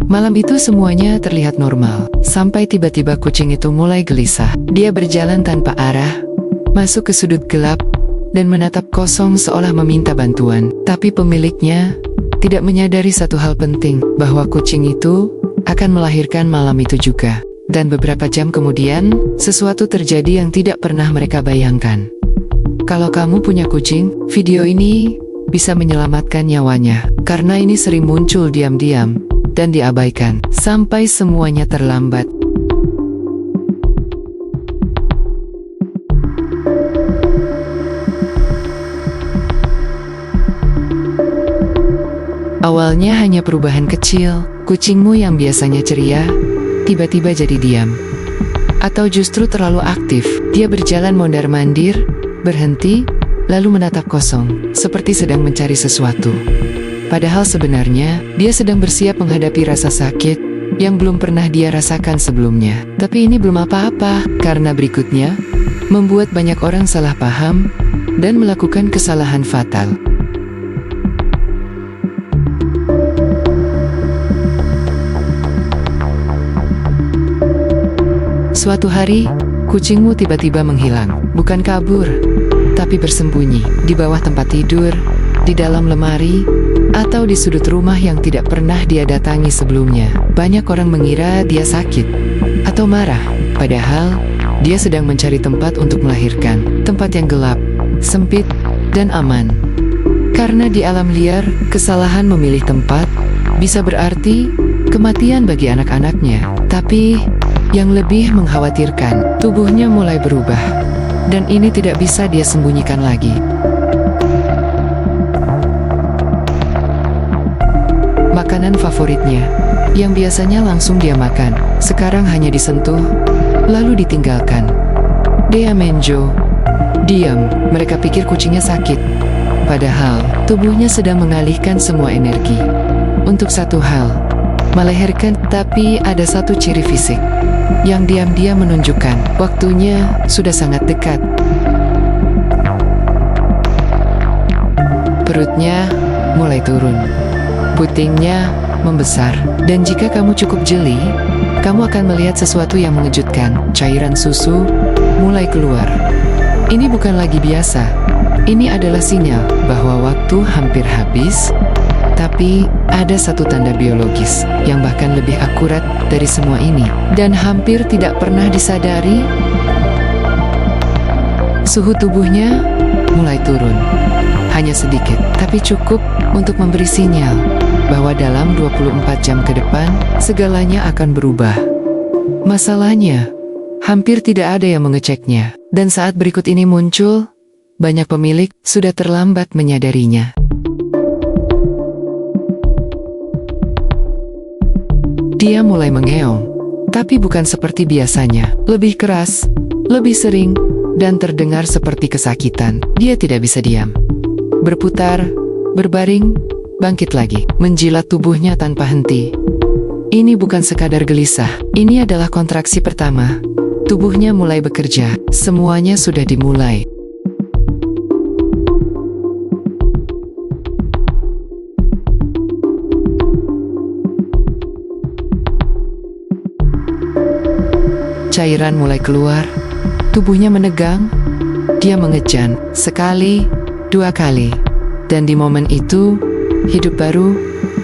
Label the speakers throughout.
Speaker 1: Malam itu semuanya terlihat normal, sampai tiba-tiba kucing itu mulai gelisah. Dia berjalan tanpa arah, masuk ke sudut gelap, dan menatap kosong seolah meminta bantuan. Tapi pemiliknya tidak menyadari satu hal penting, bahwa kucing itu akan melahirkan malam itu juga. Dan beberapa jam kemudian, sesuatu terjadi yang tidak pernah mereka bayangkan. Kalau kamu punya kucing, video ini bisa menyelamatkan nyawanya, karena ini sering muncul diam-diam dan diabaikan, sampai semuanya terlambat. Awalnya hanya perubahan kecil, kucingmu yang biasanya ceria, tiba-tiba jadi diam. Atau justru terlalu aktif, dia berjalan mondar-mandir, berhenti, lalu menatap kosong, seperti sedang mencari sesuatu. Padahal sebenarnya, dia sedang bersiap menghadapi rasa sakit yang belum pernah dia rasakan sebelumnya. Tapi ini belum apa-apa, karena berikutnya membuat banyak orang salah paham dan melakukan kesalahan fatal. Suatu hari, kucingmu tiba-tiba menghilang. Bukan kabur, tapi bersembunyi di bawah tempat tidur, di dalam lemari, atau di sudut rumah yang tidak pernah dia datangi sebelumnya. Banyak orang mengira dia sakit atau marah, padahal dia sedang mencari tempat untuk melahirkan. Tempat yang gelap, sempit, dan aman. Karena di alam liar, kesalahan memilih tempat bisa berarti kematian bagi anak-anaknya. Tapi yang lebih mengkhawatirkan, tubuhnya mulai berubah, dan ini tidak bisa dia sembunyikan lagi. Makanan favoritnya, yang biasanya langsung dia makan, sekarang hanya disentuh, lalu ditinggalkan. Dia menjo, diam. Mereka pikir kucingnya sakit, padahal tubuhnya sedang mengalihkan semua energi untuk satu hal, melahirkan. Tapi ada satu ciri fisik yang diam-diam menunjukkan waktunya sudah sangat dekat. Perutnya mulai turun, putingnya membesar, dan jika kamu cukup jeli, kamu akan melihat sesuatu yang mengejutkan. Cairan susu mulai keluar. Ini bukan lagi biasa. Ini adalah sinyal bahwa waktu hampir habis. Tapi ada satu tanda biologis yang bahkan lebih akurat dari semua ini, dan hampir tidak pernah disadari. Suhu tubuhnya mulai turun. Hanya sedikit, tapi cukup untuk memberi sinyal bahwa dalam 24 jam ke depan, segalanya akan berubah. Masalahnya, hampir tidak ada yang mengeceknya. Dan saat berikut ini muncul, banyak pemilik sudah terlambat menyadarinya. Dia mulai mengeong, tapi bukan seperti biasanya. Lebih keras, lebih sering, dan terdengar seperti kesakitan. Dia tidak bisa diam. Berputar, berbaring, bangkit lagi, menjilat tubuhnya tanpa henti. Ini bukan sekadar gelisah, ini adalah kontraksi pertama. Tubuhnya mulai bekerja, semuanya sudah dimulai. Cairan mulai keluar, tubuhnya menegang, dia mengejan, sekali, dua kali. Dan di momen itu, hidup baru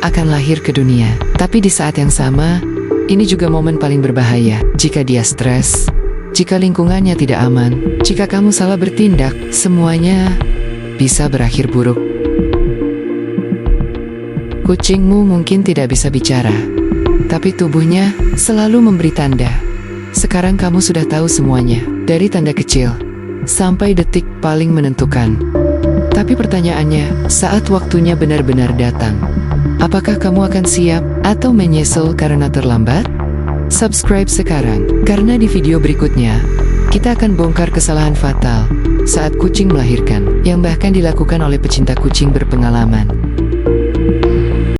Speaker 1: akan lahir ke dunia. Tapi di saat yang sama, ini juga momen paling berbahaya. Jika dia stres, jika lingkungannya tidak aman, jika kamu salah bertindak, semuanya bisa berakhir buruk. Kucingmu mungkin tidak bisa bicara, tapi tubuhnya selalu memberi tanda. Sekarang kamu sudah tahu semuanya, dari tanda kecil sampai detik paling menentukan. Tapi pertanyaannya, saat waktunya benar-benar datang, apakah kamu akan siap atau menyesal karena terlambat? Subscribe sekarang, karena di video berikutnya, kita akan bongkar kesalahan fatal saat kucing melahirkan, yang bahkan dilakukan oleh pecinta kucing berpengalaman.